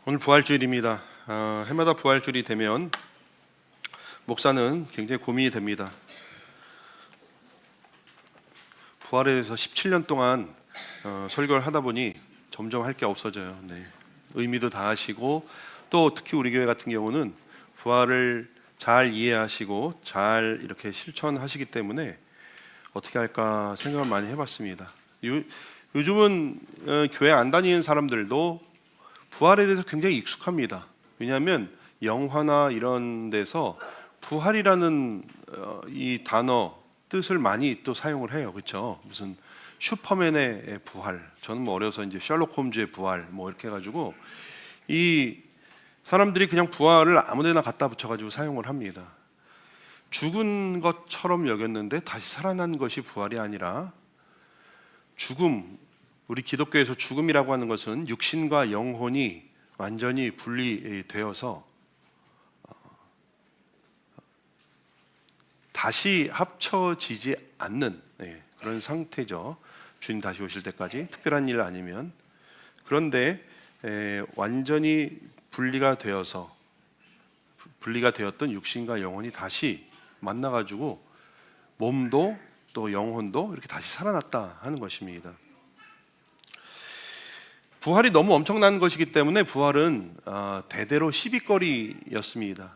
오늘 부활주일입니다. 해마다 부활주일이 되면 목사는 굉장히 고민이 됩니다. 부활에 대해서 17년 동안 설교를 하다 보니 점점 할 게 없어져요. 의미도 다 하시고, 또 특히 우리 교회 같은 경우는 부활을 잘 이해하시고 잘 이렇게 실천하시기 때문에 어떻게 할까 생각을 많이 해봤습니다. 요즘은 교회 안 다니는 사람들도 부활에 대해서 굉장히 익숙합니다. 왜냐하면 영화나 이런 데서 부활이라는 이 단어 뜻을 많이 또 사용을 해요. 그렇죠? 무슨 슈퍼맨의 부활, 저는 뭐 어려서 이제 셜록 홈즈의 부활 뭐 이렇게 해가지고 이 사람들이 그냥 부활을 아무데나 갖다 붙여가지고 사용을 합니다. 죽은 것처럼 여겼는데 다시 살아난 것이 부활이 아니라, 죽음, 우리 기독교에서 죽음이라고 하는 것은 육신과 영혼이 완전히 분리되어서 다시 합쳐지지 않는 그런 상태죠. 주님 다시 오실 때까지, 특별한 일 아니면. 그런데 완전히 분리가 되었던 육신과 영혼이 다시 만나가지고 몸도 또 영혼도 이렇게 다시 살아났다 하는 것입니다. 부활이 너무 엄청난 것이기 때문에 부활은 대대로 시비거리였습니다.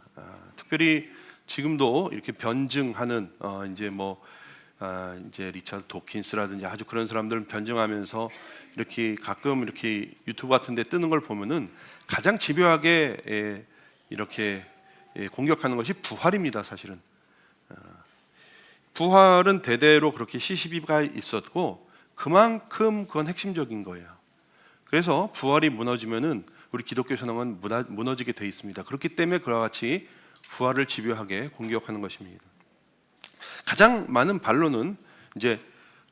특별히 지금도 이렇게 변증하는 이제 리처드 도킨스라든지 아주 그런 사람들은 변증하면서 이렇게 가끔 이렇게 유튜브 같은데 뜨는 걸 보면은 가장 집요하게 이렇게 공격하는 것이 부활입니다. 사실은 부활은 대대로 그렇게 시시비가 있었고, 그만큼 그건 핵심적인 거예요. 그래서 부활이 무너지면은 우리 기독교 신앙은 무너지게 돼 있습니다. 그렇기 때문에 그와 같이 부활을 집요하게 공격하는 것입니다. 가장 많은 반론은 이제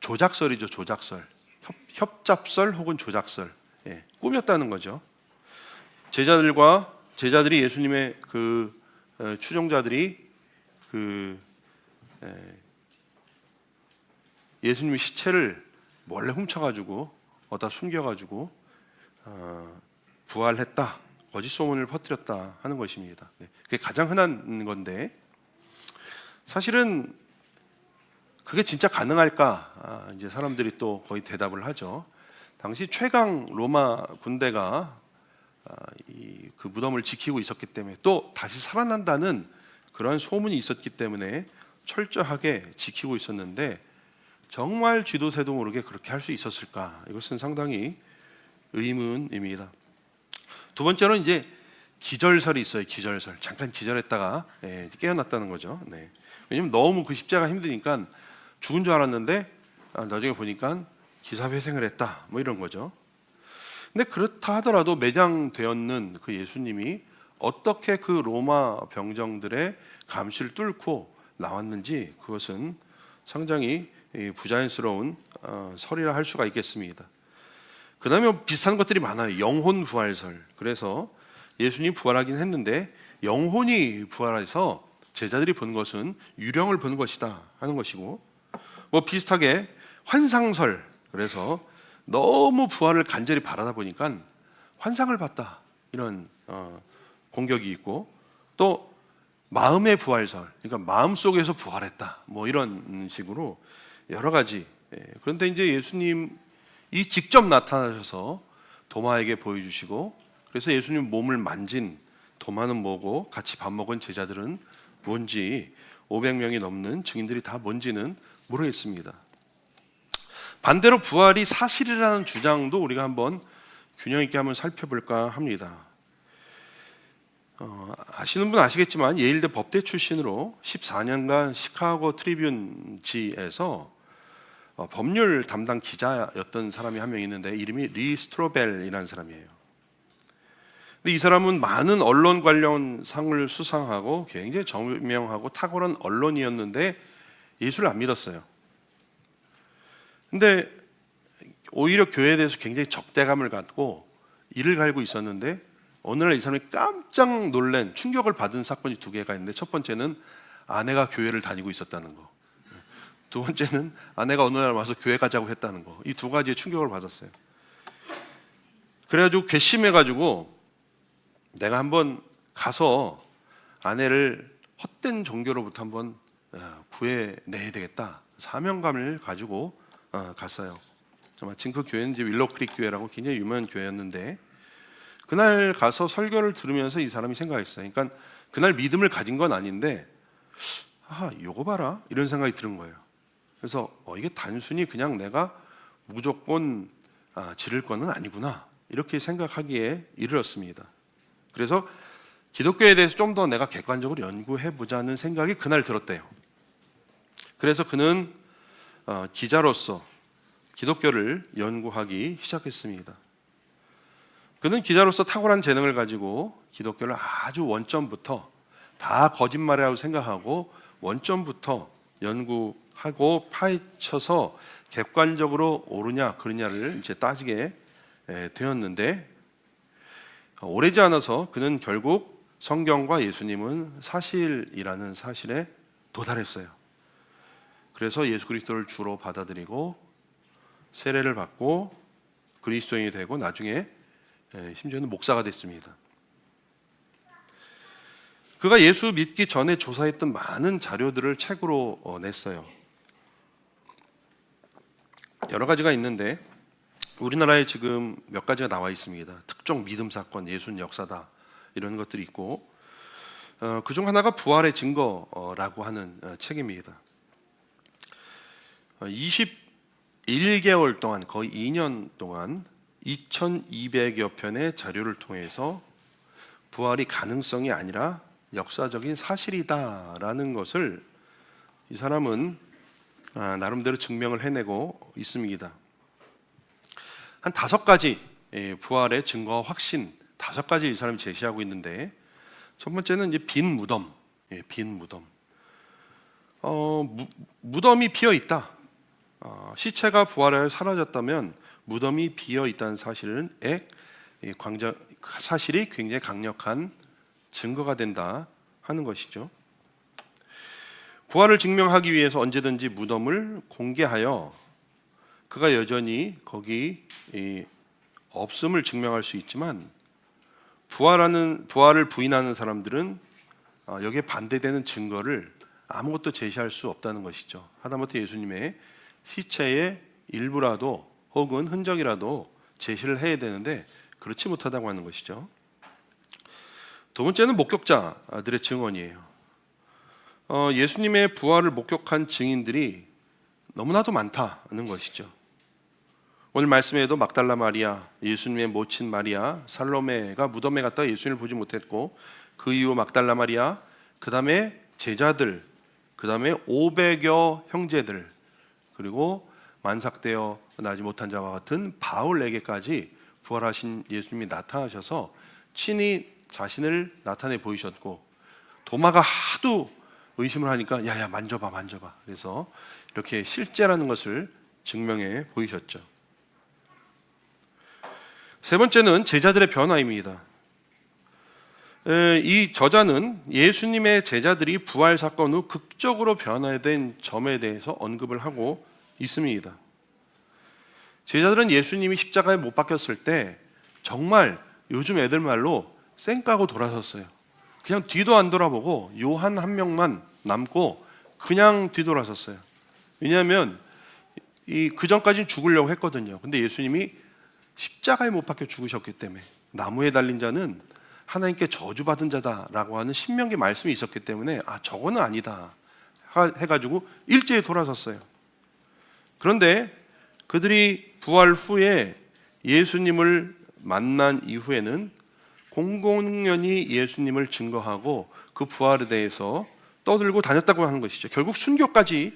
조작설이죠. 조작설, 협잡설 혹은 조작설, 꾸몄다는 거죠. 제자들이 예수님의 그 추종자들이 예수님의 시체를 몰래 훔쳐가지고 어디다 숨겨가지고 부활했다, 거짓 소문을 퍼뜨렸다 하는 것입니다. 그게 가장 흔한 건데, 사실은 그게 진짜 가능할까? 이제 사람들이 또 거의 대답을 하죠. 당시 최강 로마 군대가 그 무덤을 지키고 있었기 때문에, 또 다시 살아난다는 그런 소문이 있었기 때문에 철저하게 지키고 있었는데, 정말 쥐도 새도 모르게 그렇게 할 수 있었을까? 이것은 상당히 의문입니다. 두 번째로는 이제 기절설이 있어요. 기절설. 잠깐 기절했다가 깨어났다는 거죠. 왜냐면 너무 그 십자가 힘드니까 죽은 줄 알았는데 나중에 보니까 기사회생을 했다, 뭐 이런 거죠. 근데 그렇다 하더라도 매장되었는 그 예수님이 어떻게 그 로마 병정들의 감시를 뚫고 나왔는지, 그것은 상당히 부자연스러운 설이라 할 수가 있겠습니다. 그 다음에 비슷한 것들이 많아요. 영혼 부활설. 그래서 예수님이 부활하긴 했는데 영혼이 부활해서 제자들이 본 것은 유령을 본 것이다 하는 것이고, 뭐 비슷하게 환상설. 그래서 너무 부활을 간절히 바라다 보니까 환상을 봤다, 이런 공격이 있고, 또 마음의 부활설, 그러니까 마음속에서 부활했다, 뭐 이런 식으로 여러 가지. 그런데 이제 예수님이 직접 나타나셔서 도마에게 보여주시고, 그래서 예수님 몸을 만진 도마는 뭐고 같이 밥 먹은 제자들은 뭔지, 500명이 넘는 증인들이 다 뭔지는 모르겠습니다. 반대로 부활이 사실이라는 주장도 우리가 한번 균형 있게 한번 살펴볼까 합니다. 아시는 분 아시겠지만 예일대 법대 출신으로 14년간 시카고 트리뷴지에서 법률 담당 기자였던 사람이 한 명 있는데, 이름이 리 스트로벨이라는 사람이에요. 근데 이 사람은 많은 언론 관련 상을 수상하고 굉장히 저명하고 탁월한 언론이었는데 예수를 안 믿었어요. 근데 오히려 교회에 대해서 굉장히 적대감을 갖고 이를 갈고 있었는데, 어느 날 이 사람이 깜짝 놀란, 충격을 받은 사건이 두 개가 있는데, 첫 번째는 아내가 교회를 다니고 있었다는 거, 두 번째는 아내가 어느 날 와서 교회 가자고 했다는 거. 이 두 가지의 충격을 받았어요. 그래가지고 괘씸해가지고 내가 한번 가서 아내를 헛된 종교로부터 한번 구해내야 되겠다, 사명감을 가지고 갔어요. 마침 그 교회는 이제 윌로크릭 교회라고 굉장히 유명한 교회였는데, 그날 가서 설교를 들으면서 이 사람이 생각했어요. 그러니까 그날 믿음을 가진 건 아닌데, 요거 봐라, 이런 생각이 드는 거예요. 그래서 이게 단순히 그냥 내가 무조건 지를 거는 아니구나, 이렇게 생각하기에 이르렀습니다. 그래서 기독교에 대해서 좀 더 내가 객관적으로 연구해 보자는 생각이 그날 들었대요. 그래서 그는 기자로서 기독교를 연구하기 시작했습니다. 그는 기자로서 탁월한 재능을 가지고 기독교를 아주 원점부터, 다 거짓말이라고 생각하고 원점부터 연구하고 파헤쳐서 객관적으로 옳으냐 그르냐를 이제 따지게 되었는데, 오래지 않아서 그는 결국 성경과 예수님은 사실이라는 사실에 도달했어요. 그래서 예수 그리스도를 주로 받아들이고 세례를 받고 그리스도인이 되고 나중에 심지어는 목사가 됐습니다. 그가 예수 믿기 전에 조사했던 많은 자료들을 책으로 냈어요. 여러 가지가 있는데 우리나라에 지금 몇 가지가 나와 있습니다. 특정 믿음 사건, 예수는 역사다, 이런 것들이 있고, 그중 하나가 부활의 증거라고 하는 책입니다. 21개월 동안, 거의 2년 동안 2200여 편의 자료를 통해서 부활이 가능성이 아니라 역사적인 사실이다라는 것을 이 사람은 나름대로 증명을 해내고 있습니다. 한 5가지 부활의 증거와 확신, 5가지 이 사람이 제시하고 있는데, 첫 번째는 이제 빈 무덤, 빈 무덤. 무덤이 비어 있다. 시체가 부활하여 사라졌다면 무덤이 비어 있다는 사실이 굉장히 강력한 증거가 된다 하는 것이죠. 부활을 증명하기 위해서 언제든지 무덤을 공개하여 그가 여전히 거기 없음을 증명할 수 있지만, 부활을 부인하는 사람들은 여기에 반대되는 증거를 아무것도 제시할 수 없다는 것이죠. 하다못해 예수님의 시체의 일부라도 혹은 흔적이라도 제시를 해야 되는데 그렇지 못하다고 하는 것이죠. 두 번째는 목격자들의 증언이에요. 예수님의 부활을 목격한 증인들이 너무나도 많다는 것이죠. 오늘 말씀에도 막달라 마리아, 예수님의 모친 마리아, 살로메가 무덤에 갔다가 예수님을 보지 못했고, 그 이후 막달라 마리아, 그 다음에 제자들, 그 다음에 500여 형제들, 그리고 만삭되어 나지 못한 자와 같은 바울에게까지 부활하신 예수님이 나타나셔서 친히 자신을 나타내 보이셨고, 도마가 하도 의심을 하니까 야야 만져봐. 그래서 이렇게 실제라는 것을 증명해 보이셨죠. 세 번째는 제자들의 변화입니다. 이 저자는 예수님의 제자들이 부활 사건 후 극적으로 변화된 점에 대해서 언급을 하고 있습니다. 제자들은 예수님이 십자가에 못 박혔을 때 정말 요즘 애들 말로 쌩 까고 돌아섰어요. 그냥 뒤도 안 돌아보고 요한 한 명만 남고 그냥 뒤돌아섰어요. 왜냐하면 그 전까지는 죽으려고 했거든요. 근데 예수님이 십자가에 못 박혀 죽으셨기 때문에, 나무에 달린 자는 하나님께 저주받은 자다라고 하는 신명기 말씀이 있었기 때문에 저거는 아니다 해가지고 일제히 돌아섰어요. 그런데 그들이 부활 후에 예수님을 만난 이후에는 공공연히 예수님을 증거하고 그 부활에 대해서 떠들고 다녔다고 하는 것이죠. 결국 순교까지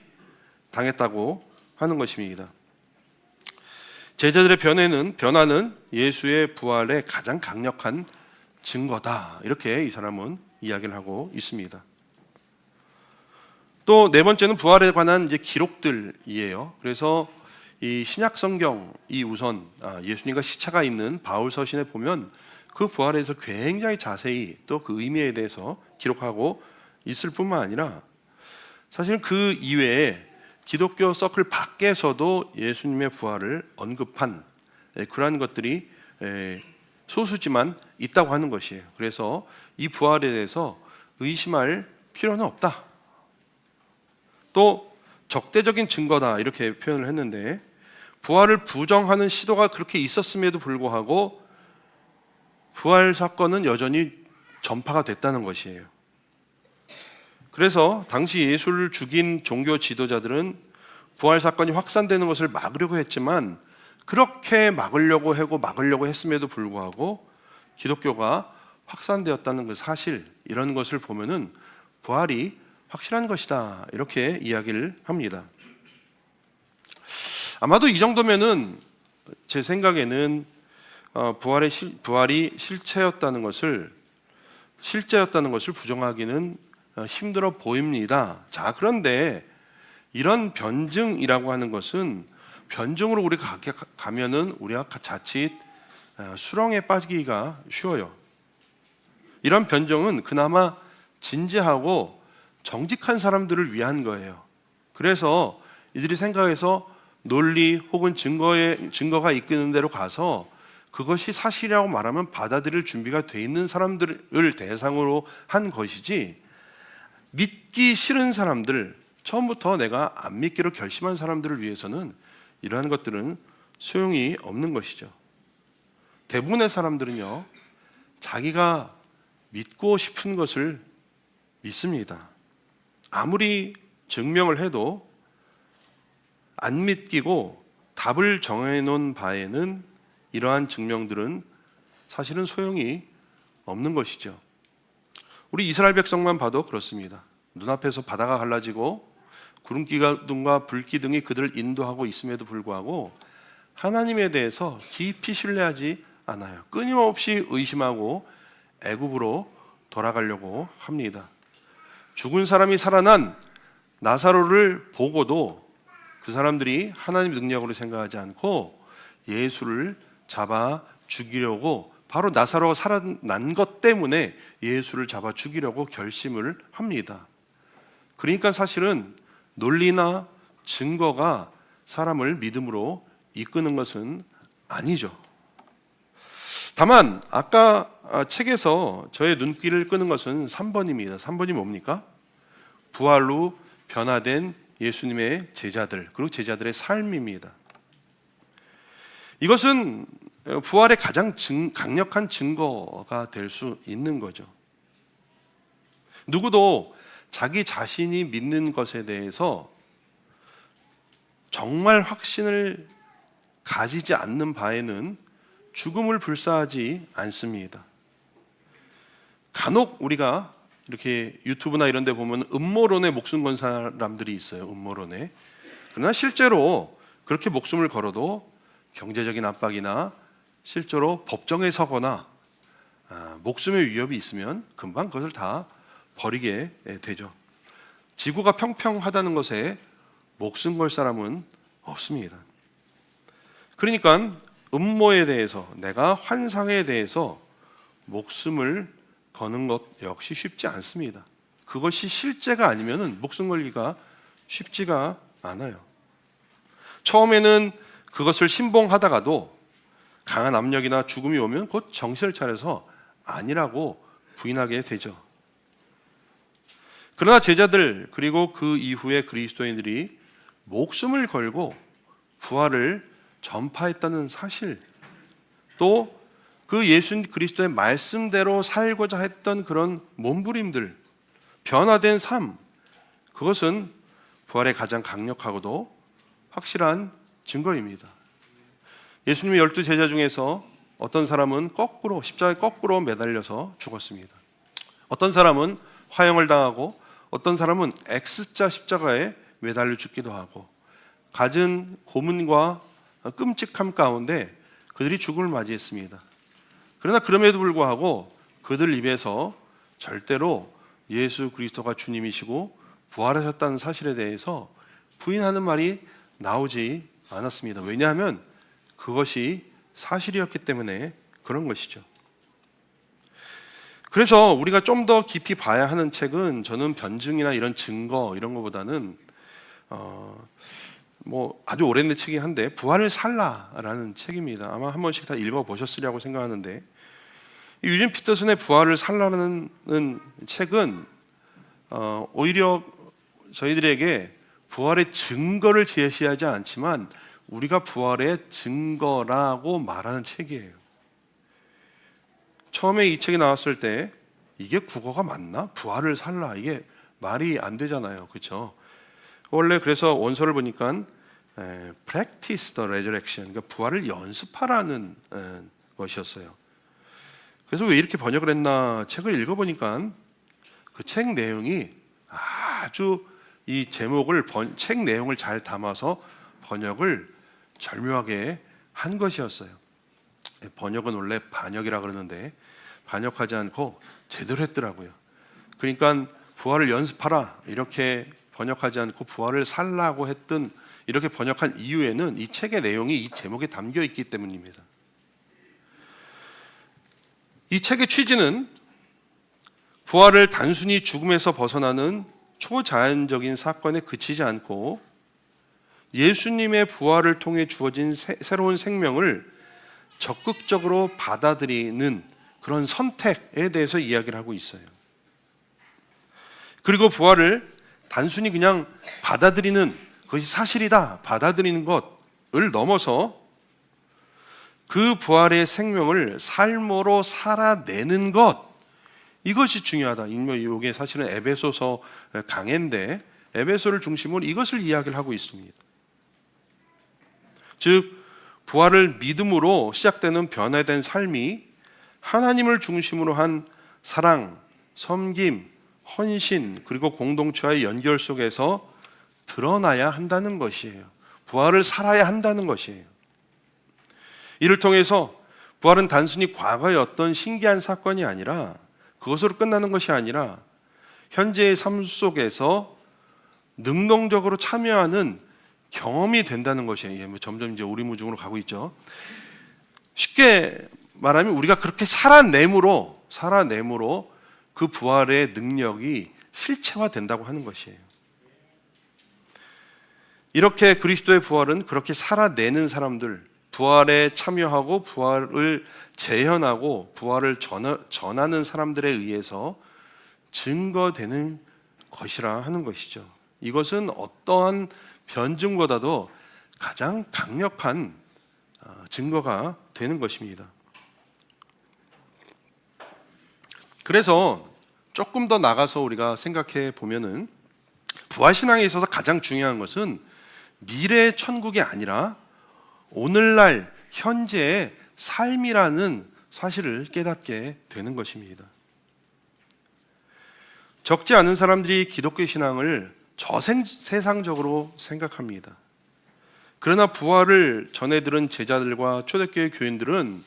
당했다고 하는 것입니다. 제자들의 변화는 예수의 부활의 가장 강력한 증거다, 이렇게 이 사람은 이야기를 하고 있습니다. 또 네 번째는 부활에 관한 이제 기록들이에요. 그래서 이 신약 성경이 우선 예수님과 시차가 있는 바울 서신에 보면 그 부활에 대해서 굉장히 자세히 또 그 의미에 대해서 기록하고 있을 뿐만 아니라, 사실 그 이외에 기독교 서클 밖에서도 예수님의 부활을 언급한 그러한 것들이 소수지만 있다고 하는 것이에요. 그래서 이 부활에 대해서 의심할 필요는 없다. 또 적대적인 증거다 이렇게 표현을 했는데, 부활을 부정하는 시도가 그렇게 있었음에도 불구하고 부활 사건은 여전히 전파가 됐다는 것이에요. 그래서 당시 예수를 죽인 종교 지도자들은 부활 사건이 확산되는 것을 막으려고 했지만, 그렇게 막으려고 했음에도 불구하고 기독교가 확산되었다는 그 사실, 이런 것을 보면은 부활이 확실한 것이다 이렇게 이야기를 합니다. 아마도 이 정도면은 제 생각에는 부활이 실체였다는 것을 부정하기는 힘들어 보입니다. 자, 그런데 이런 변증이라고 하는 것은, 변증으로 우리가 가면은 우리가 자칫 수렁에 빠지기가 쉬워요. 이런 변증은 그나마 진지하고 정직한 사람들을 위한 거예요. 그래서 이들이 생각해서 논리 혹은 증거가 이끄는 대로 가서 그것이 사실이라고 말하면 받아들일 준비가 돼 있는 사람들을 대상으로 한 것이지, 믿기 싫은 사람들, 처음부터 내가 안 믿기로 결심한 사람들을 위해서는 이러한 것들은 소용이 없는 것이죠. 대부분의 사람들은요, 자기가 믿고 싶은 것을 믿습니다. 아무리 증명을 해도 안 믿기고 답을 정해놓은 바에는 이러한 증명들은 사실은 소용이 없는 것이죠. 우리 이스라엘 백성만 봐도 그렇습니다. 눈앞에서 바다가 갈라지고 구름기둥과 불기둥이 그들을 인도하고 있음에도 불구하고 하나님에 대해서 깊이 신뢰하지 않아요. 끊임없이 의심하고 애굽으로 돌아가려고 합니다. 죽은 사람이 살아난 나사로를 보고도 그 사람들이 하나님 능력으로 생각하지 않고 예수를 잡아 죽이려고, 바로 나사로가 살아난 것 때문에 예수를 잡아 죽이려고 결심을 합니다. 그러니까 사실은 논리나 증거가 사람을 믿음으로 이끄는 것은 아니죠. 다만 아까 책에서 저의 눈길을 끄는 것은 3번입니다. 3번이 뭡니까? 부활로 변화된 예수님의 제자들, 그리고 제자들의 삶입니다. 이것은 부활의 가장 강력한 증거가 될 수 있는 거죠. 누구도 자기 자신이 믿는 것에 대해서 정말 확신을 가지지 않는 바에는 죽음을 불사하지 않습니다. 간혹 우리가 이렇게 유튜브나 이런 데 보면 음모론에 목숨 건 사람들이 있어요. 음모론에. 그러나 실제로 그렇게 목숨을 걸어도 경제적인 압박이나 실제로 법정에 서거나 목숨의 위협이 있으면 금방 그것을 다 버리게 되죠. 지구가 평평하다는 것에 목숨 걸 사람은 없습니다. 그러니까 음모에 대해서, 내가 환상에 대해서 목숨을 거는 것 역시 쉽지 않습니다. 그것이 실제가 아니면 목숨 걸기가 쉽지가 않아요. 처음에는 그것을 신봉하다가도 강한 압력이나 죽음이 오면 곧 정신을 차려서 아니라고 부인하게 되죠. 그러나 제자들, 그리고 그 이후에 그리스도인들이 목숨을 걸고 부활을 전파했다는 사실, 또 그 예수 그리스도의 말씀대로 살고자 했던 그런 몸부림들, 변화된 삶, 그것은 부활의 가장 강력하고도 확실한 증거입니다. 예수님의 12 제자 중에서 어떤 사람은 십자가에 거꾸로 매달려서 죽었습니다. 어떤 사람은 화형을 당하고, 어떤 사람은 X자 십자가에 매달려 죽기도 하고, 갖은 고문과 끔찍함 가운데 그들이 죽음을 맞이했습니다. 그러나 그럼에도 불구하고 그들 입에서 절대로 예수 그리스도가 주님이시고 부활하셨다는 사실에 대해서 부인하는 말이 나오지 않았습니다. 왜냐하면 그것이 사실이었기 때문에 그런 것이죠. 그래서 우리가 좀 더 깊이 봐야 하는 책은, 저는 변증이나 이런 증거 이런 것보다는 아주 오래된 책이 한데 부활을 살라라는 책입니다. 아마 한 번씩 다 읽어보셨으리라고 생각하는데, 유진 피터슨의 부활을 살라는 책은 오히려 저희들에게 부활의 증거를 제시하지 않지만 우리가 부활의 증거라고 말하는 책이에요. 처음에 이 책이 나왔을 때 이게 국어가 맞나? 부활을 살라, 이게 말이 안 되잖아요, 그렇죠? 원래 그래서 원서를 보니까 practice the resurrection, 그러니까 부활을 연습하라는 것이었어요. 그래서 왜 이렇게 번역을 했나 책을 읽어보니까 그 책 내용이 아주 이 제목을 책 내용을 잘 담아서 번역을 절묘하게 한 것이었어요. 번역은 원래 반역이라 그러는데 반역하지 않고 제대로 했더라고요. 그러니까 부활을 연습하라 이렇게 번역하지 않고 부활을 살라고 했던, 이렇게 번역한 이유에는 이 책의 내용이 이 제목에 담겨 있기 때문입니다. 이 책의 취지는 부활을 단순히 죽음에서 벗어나는 초자연적인 사건에 그치지 않고 예수님의 부활을 통해 주어진 새로운 생명을 적극적으로 받아들이는 그런 선택에 대해서 이야기를 하고 있어요. 그리고 부활을 단순히 그냥 받아들이는, 그것이 사실이다 받아들이는 것을 넘어서 그 부활의 생명을 삶으로 살아내는 것, 이것이 중요하다. 이게 사실은 에베소서 강해인데 에베소를 중심으로 이것을 이야기를 하고 있습니다. 즉 부활을 믿음으로 시작되는 변화된 삶이 하나님을 중심으로 한 사랑, 섬김, 헌신, 그리고 공동체와의 연결 속에서 드러나야 한다는 것이에요. 부활을 살아야 한다는 것이에요. 이를 통해서 부활은 단순히 과거의 어떤 신기한 사건이 아니라, 그것으로 끝나는 것이 아니라 현재의 삶 속에서 능동적으로 참여하는 경험이 된다는 것이에요. 점점 이제 오리무중으로 가고 있죠. 쉽게 말하면 우리가 그렇게 살아내므로 그 부활의 능력이 실체화된다고 하는 것이에요. 이렇게 그리스도의 부활은 그렇게 살아내는 사람들, 부활에 참여하고 부활을 재현하고 부활을 전하는 사람들에 의해서 증거되는 것이라 하는 것이죠. 이것은 어떠한 변증보다도 가장 강력한 증거가 되는 것입니다. 그래서 조금 더 나가서 우리가 생각해 보면은 부활신앙에 있어서 가장 중요한 것은 미래의 천국이 아니라 오늘날 현재의 삶이라는 사실을 깨닫게 되는 것입니다. 적지 않은 사람들이 기독교 신앙을 저세상적으로 생각합니다. 그러나 부활을 전해 들은 제자들과 초대교회 교인들은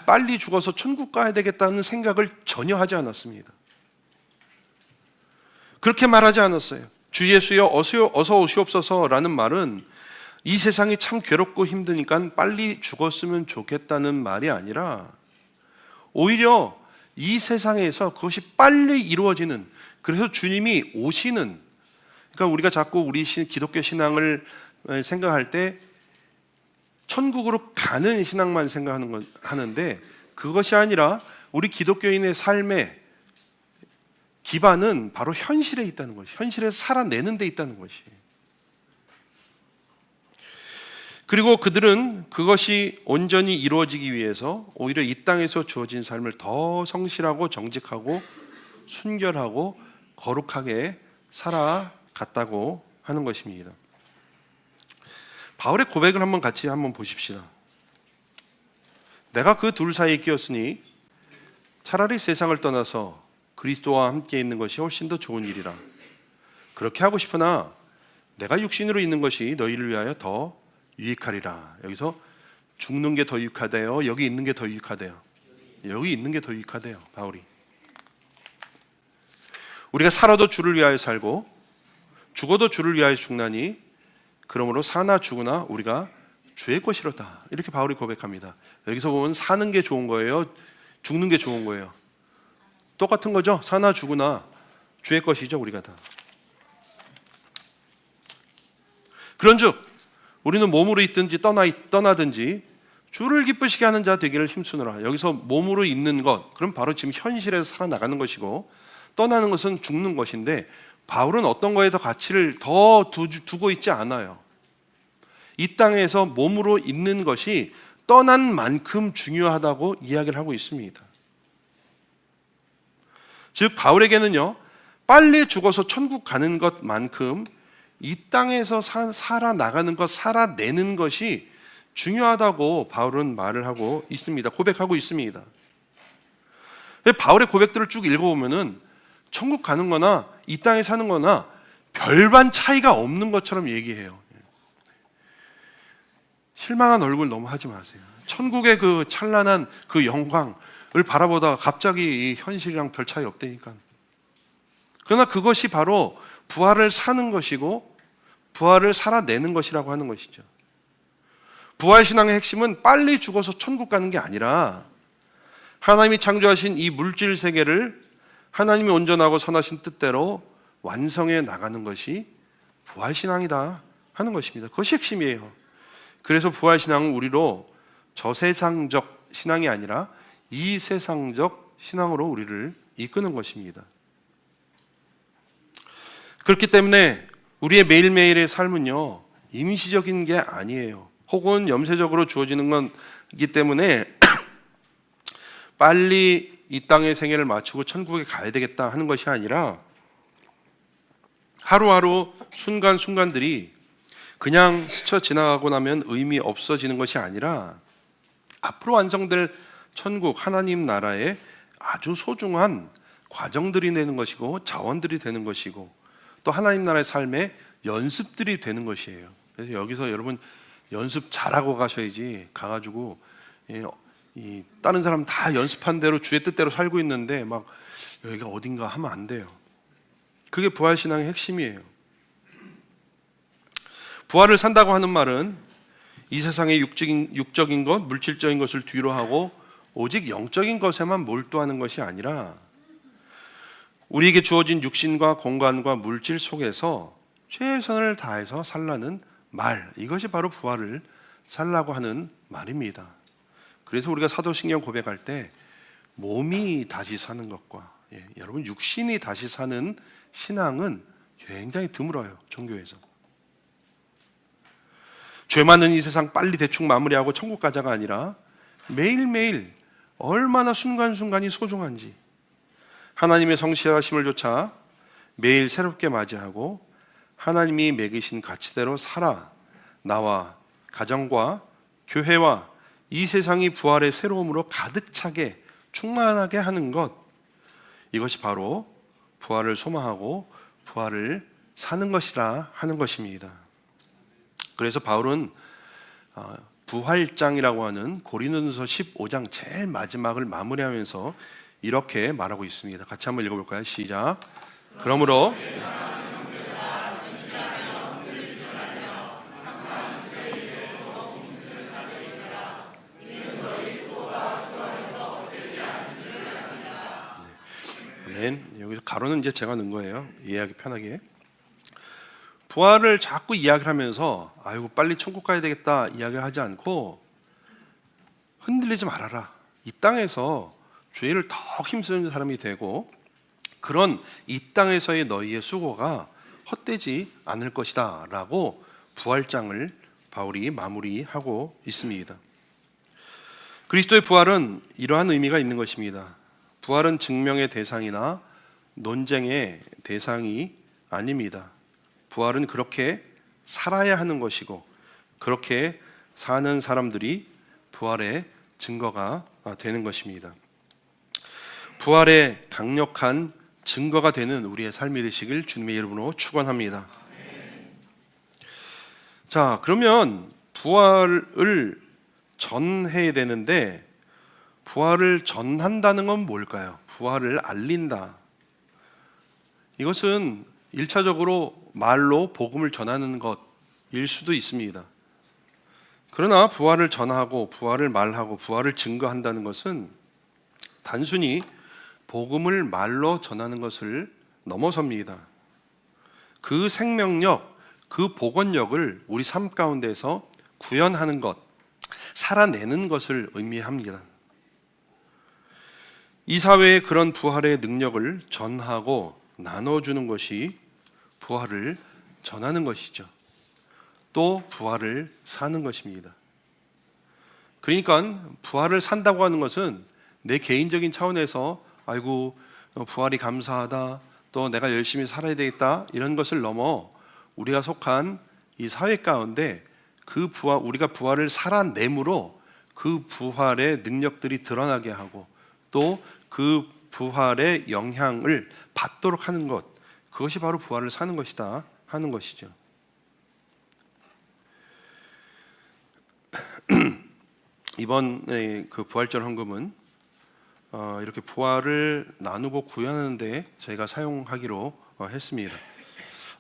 빨리 죽어서 천국 가야 되겠다는 생각을 전혀 하지 않았습니다. 그렇게 말하지 않았어요. 주 예수여 어서 오시옵소서라는 말은 이 세상이 참 괴롭고 힘드니까 빨리 죽었으면 좋겠다는 말이 아니라 오히려 이 세상에서 그것이 빨리 이루어지는, 그래서 주님이 오시는, 그러니까 우리가 자꾸 우리 기독교 신앙을 생각할 때 천국으로 가는 신앙만 생각하는데 그것이 아니라 우리 기독교인의 삶의 기반은 바로 현실에 있다는 것이, 현실에 살아내는 데 있다는 것이. 그리고 그들은 그것이 온전히 이루어지기 위해서 오히려 이 땅에서 주어진 삶을 더 성실하고 정직하고 순결하고 거룩하게 살아갔다고 하는 것입니다. 바울의 고백을 같이 보십시다. 내가 그 둘 사이에 끼었으니 차라리 세상을 떠나서 그리스도와 함께 있는 것이 훨씬 더 좋은 일이라. 그렇게 하고 싶으나 내가 육신으로 있는 것이 너희를 위하여 더 유익하리라. 여기서 죽는 게 더 유익하대요? 여기 있는 게 더 유익하대요? 여기 있는 게 더 유익하대요, 바울이. 우리가 살아도 주를 위하여 살고 죽어도 주를 위하여 죽나니 그러므로 사나 죽으나 우리가 주의 것이로다. 이렇게 바울이 고백합니다. 여기서 보면 사는 게 좋은 거예요? 죽는 게 좋은 거예요? 똑같은 거죠? 사나 죽으나 주의 것이죠, 우리가 다. 그런즉 우리는 몸으로 있든지 떠나든지 주를 기쁘시게 하는 자 되기를 힘쓰노라. 여기서 몸으로 있는 것, 그럼 바로 지금 현실에서 살아나가는 것이고, 떠나는 것은 죽는 것인데, 바울은 어떤 거에 더 가치를 더 두고 있지 않아요. 이 땅에서 몸으로 있는 것이 떠난 만큼 중요하다고 이야기를 하고 있습니다. 즉 바울에게는요, 빨리 죽어서 천국 가는 것만큼 이 땅에서 살아나가는 것, 살아내는 것이 중요하다고 바울은 말을 하고 있습니다. 고백하고 있습니다. 바울의 고백들을 쭉 읽어보면은 천국 가는 거나 이 땅에 사는 거나 별반 차이가 없는 것처럼 얘기해요. 실망한 얼굴 너무 하지 마세요. 천국의 그 찬란한 그 영광을 바라보다가 갑자기 이 현실이랑 별 차이 없다니까. 그러나 그것이 바로 부활을 사는 것이고 부활을 살아내는 것이라고 하는 것이죠. 부활신앙의 핵심은 빨리 죽어서 천국 가는 게 아니라 하나님이 창조하신 이 물질 세계를 하나님이 온전하고 선하신 뜻대로 완성해 나가는 것이 부활신앙이다 하는 것입니다. 그것이 핵심이에요. 그래서 부활신앙은 우리로 저세상적 신앙이 아니라 이세상적 신앙으로 우리를 이끄는 것입니다. 그렇기 때문에 우리의 매일매일의 삶은요, 임시적인 게 아니에요. 혹은 염세적으로 주어지는 것이기 때문에 빨리 이 땅의 생애를 마치고 천국에 가야 되겠다 하는 것이 아니라 하루하루 순간순간들이 그냥 스쳐 지나가고 나면 의미 없어지는 것이 아니라 앞으로 완성될 천국 하나님 나라의 아주 소중한 과정들이 되는 것이고 자원들이 되는 것이고 또 하나님 나라의 삶의 연습들이 되는 것이에요. 그래서 여기서 여러분 연습 잘하고 가셔야지, 가가지고 다른 사람 다 연습한 대로 주의 뜻대로 살고 있는데 막 여기가 어딘가 하면 안 돼요. 그게 부활신앙의 핵심이에요. 부활을 산다고 하는 말은 이 세상의 육적인 것, 물질적인 것을 뒤로 하고 오직 영적인 것에만 몰두하는 것이 아니라 우리에게 주어진 육신과 공간과 물질 속에서 최선을 다해서 살라는 말, 이것이 바로 부활을 살라고 하는 말입니다. 그래서 우리가 사도신경 고백할 때 몸이 다시 사는 것과 여러분 육신이 다시 사는 신앙은 굉장히 드물어요. 종교에서. 죄 많은 이 세상 빨리 대충 마무리하고 천국 가자가 아니라 매일매일 얼마나 순간순간이 소중한지 하나님의 성실하심을 조차 매일 새롭게 맞이하고 하나님이 매기신 가치대로 살아 나와 가정과 교회와 이 세상이 부활의 새로움으로 가득 차게 충만하게 하는 것, 이것이 바로 부활을 소망하고 부활을 사는 것이라 하는 것입니다. 그래서 바울은 부활장이라고 하는 고린도전서 15장 제일 마지막을 마무리하면서 이렇게 말하고 있습니다. 같이 한번 읽어볼까요? 시작. 그러므로 여기서 가로는 이제 제가 넣은 거예요. 이해하기 편하게. 부활을 자꾸 이야기를 하면서 아이고 빨리 천국 가야 되겠다 이야기를 하지 않고 흔들리지 말아라. 이 땅에서 죄를 더 힘쓰는 사람이 되고 그런 이 땅에서의 너희의 수고가 헛되지 않을 것이다 라고 부활장을 바울이 마무리하고 있습니다. 그리스도의 부활은 이러한 의미가 있는 것입니다. 부활은 증명의 대상이나 논쟁의 대상이 아닙니다. 부활은 그렇게 살아야 하는 것이고 그렇게 사는 사람들이 부활의 증거가 되는 것입니다. 부활의 강력한 증거가 되는 우리의 삶이 되시길 주님의 이름으로 축원합니다. 자, 그러면 부활을 전해야 되는데 부활을 전한다는 건 뭘까요? 부활을 알린다. 이것은 1차적으로 말로 복음을 전하는 것일 수도 있습니다. 그러나 부활을 전하고 부활을 말하고 부활을 증거한다는 것은 단순히 복음을 말로 전하는 것을 넘어섭니다. 그 생명력, 그 복원력을 우리 삶 가운데서 구현하는 것, 살아내는 것을 의미합니다. 이 사회에 그런 부활의 능력을 전하고 나눠주는 것이 부활을 전하는 것이죠. 또 부활을 사는 것입니다. 그러니까 부활을 산다고 하는 것은 내 개인적인 차원에서 아이고 부활이 감사하다, 또 내가 열심히 살아야 되겠다, 이런 것을 넘어 우리가 속한 이 사회 가운데 그 부활, 우리가 부활을 살아내므로 그 부활의 능력들이 드러나게 하고 또 그 부활의 영향을 받도록 하는 것, 그것이 바로 부활을 사는 것이다 하는 것이죠. 이번 그 부활절 헌금은 이렇게 부활을 나누고 구현하는데 저희가 사용하기로 했습니다.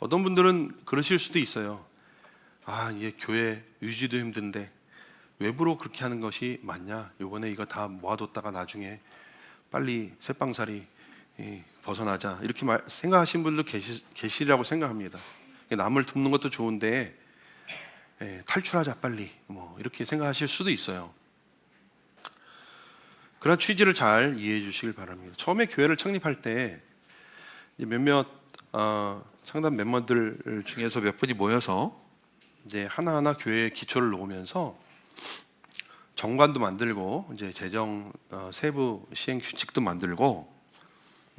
어떤 분들은 그러실 수도 있어요. 이게 교회 유지도 힘든데 외부로 그렇게 하는 것이 맞냐? 요번에 이거 다 모아뒀다가 나중에 빨리 새빵살이 벗어나자, 이렇게 생각하시는 분도 계시리라고 생각합니다. 남을 돕는 것도 좋은데 탈출하자 빨리, 뭐 이렇게 생각하실 수도 있어요. 그런 취지를 잘 이해해 주시길 바랍니다. 처음에 교회를 창립할 때 몇몇 창단 멤버들 중에서 몇 분이 모여서 이제 하나하나 교회의 기초를 놓으면서 정관도 만들고 이제 재정 세부 시행 규칙도 만들고,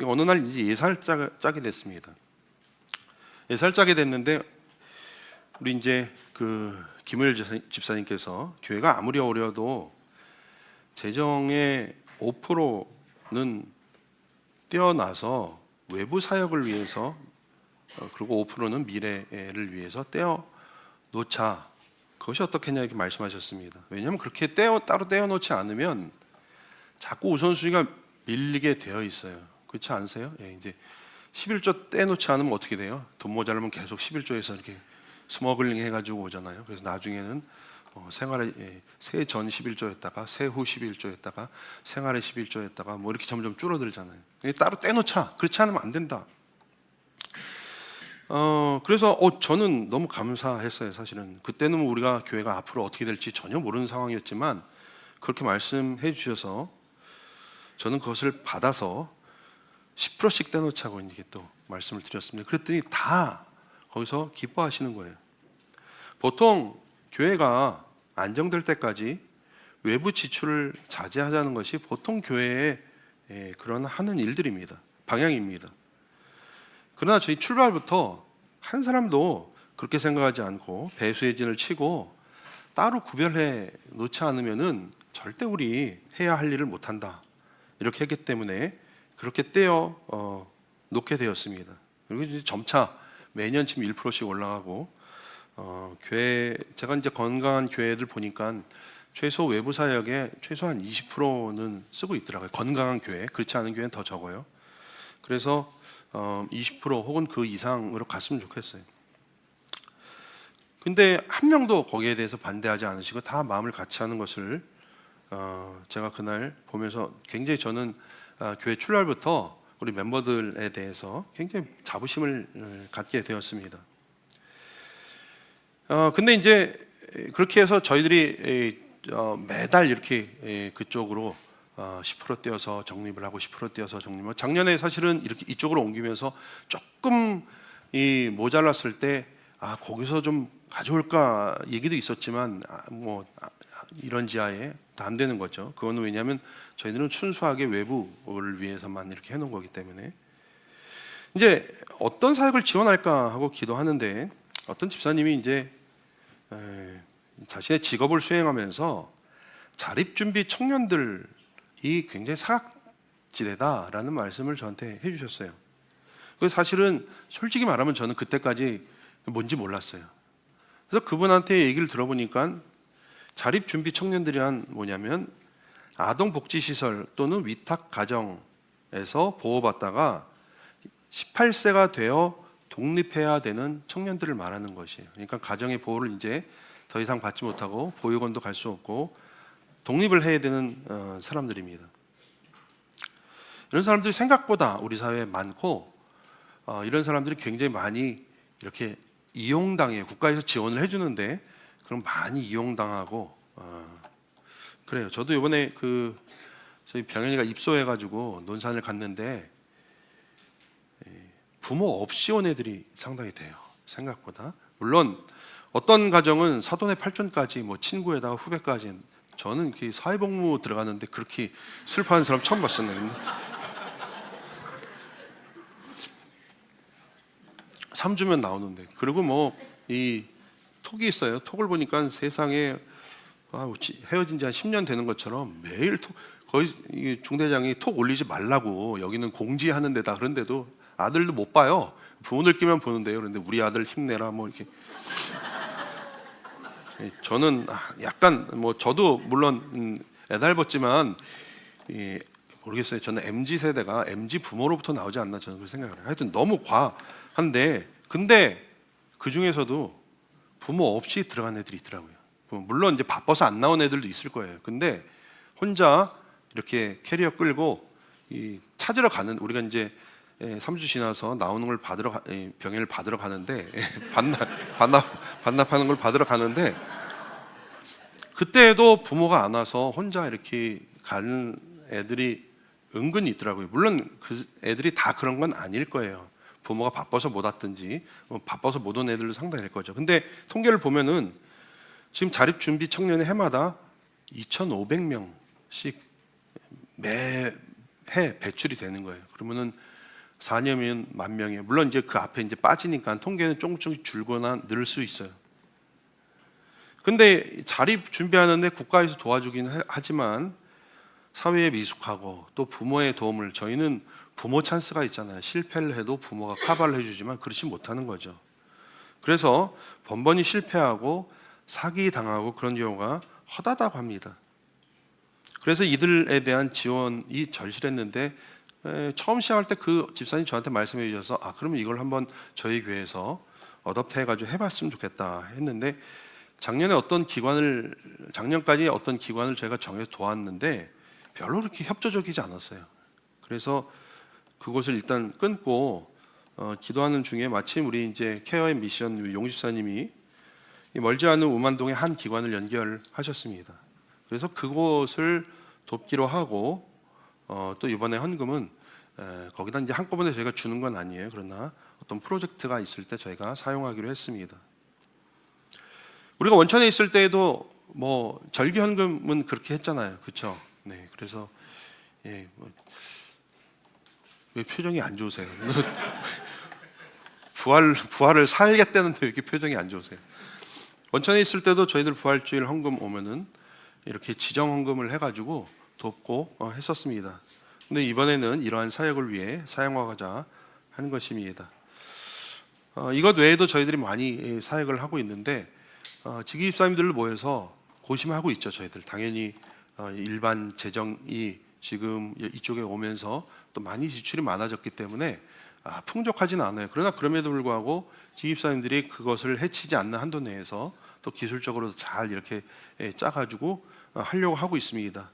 어느 날 이제 예산을 짜게 됐습니다. 예산을 짜게 됐는데 우리 이제 그 김을 집사님께서 교회가 아무리 어려도 재정의 5%는 떼어놔서 외부 사역을 위해서, 그리고 5%는 미래를 위해서 떼어 놓자, 그것이 어떻겠냐 이렇게 말씀하셨습니다. 왜냐하면 그렇게 따로 떼어놓지 않으면 자꾸 우선순위가 밀리게 되어 있어요. 그렇지 않으세요? 이제 11조 떼놓지 않으면 어떻게 돼요? 돈 모자라면 계속 11조에서 이렇게 스머글링 해가지고 오잖아요. 그래서 나중에는 생활의 세전 11조였다가 세후 11조였다가 생활의 11조였다가 뭐 이렇게 점점 줄어들잖아요. 따로 떼놓자. 그렇지 않으면 안 된다. 그래서 저는 너무 감사했어요. 사실은 그때는 우리가 교회가 앞으로 어떻게 될지 전혀 모르는 상황이었지만 그렇게 말씀해 주셔서 저는 그것을 받아서 10%씩 떼놓자고 이렇게 또 말씀을 드렸습니다. 그랬더니 다 거기서 기뻐하시는 거예요. 보통 교회가 안정될 때까지 외부 지출을 자제하자는 것이 보통 교회의 그런 하는 일들입니다. 방향입니다. 그러나 저희 출발부터 한 사람도 그렇게 생각하지 않고 배수의 진을 치고 따로 구별해 놓지 않으면은 절대 우리 해야 할 일을 못한다, 이렇게 했기 때문에 그렇게 떼어 놓게 되었습니다. 그리고 이제 점차 매년 지금 1%씩 올라가고, 교회, 제가 이제 건강한 교회들 보니까 최소 외부 사역에 최소한 20%는 쓰고 있더라고요. 건강한 교회, 그렇지 않은 교회는 더 적어요. 그래서 20% 혹은 그 이상으로 갔으면 좋겠어요. 근데 한 명도 거기에 대해서 반대하지 않으시고 다 마음을 같이 하는 것을 제가 그날 보면서 굉장히 저는 교회 출발부터 우리 멤버들에 대해서 굉장히 자부심을 갖게 되었습니다. 근데 이제 그렇게 해서 저희들이 매달 이렇게 그쪽으로 10% 떼어서 적립을 하고 10% 떼어서 적립을, 작년에 사실은 이렇게 이쪽으로 옮기면서 조금 모자랐을 때 거기서 좀 가져올까 얘기도 있었지만 이런 지하에 다 안 되는 거죠. 그거는 왜냐하면 저희들은 순수하게 외부를 위해서만 이렇게 해놓은 거기 때문에. 이제 어떤 사역을 지원할까 하고 기도하는데 어떤 집사님이 이제 자신의 직업을 수행하면서 자립준비 청년들이 굉장히 사각지대다라는 말씀을 저한테 해주셨어요. 그래서 사실은 솔직히 말하면 저는 그때까지 뭔지 몰랐어요. 그래서 그분한테 얘기를 들어보니까 자립준비 청년들이란 뭐냐면 아동복지시설 또는 위탁가정에서 보호받다가 18세가 되어 독립해야 되는 청년들을 말하는 것이에요. 그러니까 가정의 보호를 이제 더 이상 받지 못하고 보육원도 갈 수 없고 독립을 해야 되는 사람들입니다. 이런 사람들이 생각보다 우리 사회에 많고, 이런 사람들이 굉장히 많이 이렇게 이용당해요. 국가에서 지원을 해주는데 그럼 많이 이용당하고 그래요. 저도 이번에 저희 병현이가 입소해가지고 논산을 갔는데 부모 없이 온 애들이 상당히 돼요. 생각보다. 물론 어떤 가정은 사돈의 팔촌까지 뭐 친구에다가 후배까지, 저는 이렇게 사회복무 들어가는데 그렇게 슬퍼하는 사람 처음 봤었네. 근데 3주면 나오는데, 그리고 뭐 이 톡이 있어요. 톡을 보니까 세상에 헤어진 지 한 10년 되는 것처럼 매일 거의 이 중대장이 톡 올리지 말라고, 여기는 공지하는 데다, 그런데도 아들도 못 봐요. 부모들끼리만 보는데요. 그런데 우리 아들 힘내라 뭐 이렇게. 저는 약간 뭐 저도 물론 애달벗지만 모르겠어요. 저는 MZ 세대가 MZ 부모로부터 나오지 않나, 저는 그렇게 생각을 해요. 하여튼 너무 과한데, 근데 그 중에서도 부모 없이 들어간 애들이 있더라고요. 물론 이제 바빠서 안 나온 애들도 있을 거예요. 근데 혼자 이렇게 캐리어 끌고 찾으러 가는, 우리가 이제 3주 지나서 나오는 걸 병행을 받으러 가는데 반납하는 걸 받으러 가는데, 그때도 부모가 안 와서 혼자 이렇게 가는 애들이 은근히 있더라고요. 물론 그 애들이 다 그런 건 아닐 거예요. 부모가 바빠서 못 왔든지 바빠서 못 온 애들도 상당히 될 거죠. 근데 통계를 보면은 지금 자립준비 청년의 해마다 2,500명씩 매해 배출이 되는 거예요. 그러면은 4년이면 10,000명이에요. 물론 이제 그 앞에 이제 빠지니까 통계는 조금씩 줄거나 늘 수 있어요. 근데 자립 준비하는데 국가에서 도와주긴 하지만 사회에 미숙하고 또 부모의 도움을, 저희는 부모 찬스가 있잖아요. 실패를 해도 부모가 커버를 해주지만 그렇지 못하는 거죠. 그래서 번번이 실패하고 사기 당하고 그런 경우가 허다다고 합니다. 그래서 이들에 대한 지원이 절실했는데, 처음 시작할 때 그 집사님 저한테 말씀해 주셔서 그러면 이걸 한번 저희 교회에서 어댑트 해가지고 해봤으면 좋겠다 했는데, 작년까지 어떤 기관을 제가 정해서 도왔는데 별로 그렇게 협조적이지 않았어요. 그래서 그곳을 일단 끊고 기도하는 중에 마침 우리 이제 케어의 미션 용집사님이 멀지 않은 우만동의 한 기관을 연결하셨습니다. 그래서 그곳을 돕기로 하고, 또 이번에 헌금은 거기다 이제 한꺼번에 저희가 주는 건 아니에요. 그러나 어떤 프로젝트가 있을 때 저희가 사용하기로 했습니다. 우리가 원천에 있을 때에도 뭐 절기 헌금은 그렇게 했잖아요, 그렇죠? 네, 그래서 왜 표정이 안 좋으세요? 부활을 살겠다는데 왜 이렇게 표정이 안 좋으세요? 원천에 있을 때도 저희들 부활주일 헌금 오면은 이렇게 지정 헌금을 해가지고 돕고 했었습니다. 근데 이번에는 이러한 사역을 위해 사용하고자 하는 것입니다. 이것 외에도 저희들이 많이 사역을 하고 있는데, 지기 집사님들을 모여서 고심하고 있죠. 저희들 당연히 일반 재정이 지금 이쪽에 오면서 또 많이 지출이 많아졌기 때문에 풍족하지는 않아요. 그러나 그럼에도 불구하고 지기 집사님들이 그것을 해치지 않는 한도 내에서 또 기술적으로 잘 이렇게 짜가지고 하려고 하고 있습니다.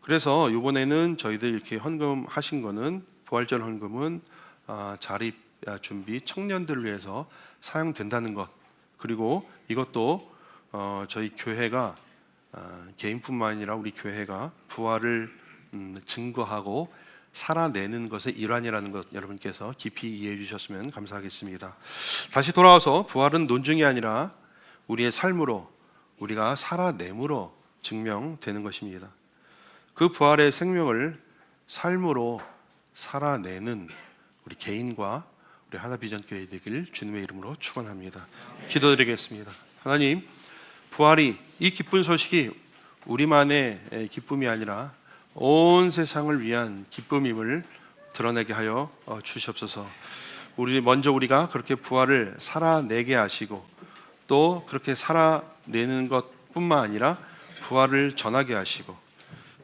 그래서 이번에는 저희들 이렇게 헌금하신 거는, 부활절 헌금은 자립 준비 청년들을 위해서 사용된다는 것, 그리고 이것도 저희 교회가 개인뿐만 아니라 우리 교회가 부활을 증거하고 살아내는 것의 일환이라는 것, 여러분께서 깊이 이해해 주셨으면 감사하겠습니다. 다시 돌아와서 부활은 논증이 아니라 우리의 삶으로, 우리가 살아냄으로 증명되는 것입니다. 그 부활의 생명을 삶으로 살아내는 우리 개인과 우리 하나비전교회 되길 주님의 이름으로 축원합니다. 기도드리겠습니다. 하나님, 부활이, 이 기쁜 소식이 우리만의 기쁨이 아니라 온 세상을 위한 기쁨임을 드러내게 하여 주시옵소서. 먼저 우리가 그렇게 부활을 살아내게 하시고, 또 그렇게 살아내는 것뿐만 아니라 부활을 전하게 하시고,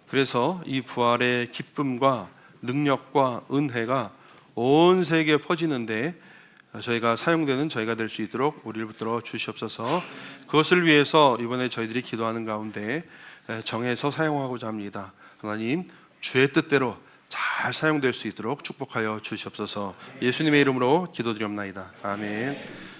그래서 이 부활의 기쁨과 능력과 은혜가 온 세계에 퍼지는데 저희가 사용되는 저희가 될 수 있도록 우리를 붙들어 주시옵소서. 그것을 위해서 이번에 저희들이 기도하는 가운데 정해서 사용하고자 합니다. 하나님, 주의 뜻대로 잘 사용될 수 있도록 축복하여 주시옵소서. 예수님의 이름으로 기도드리옵나이다. 아멘.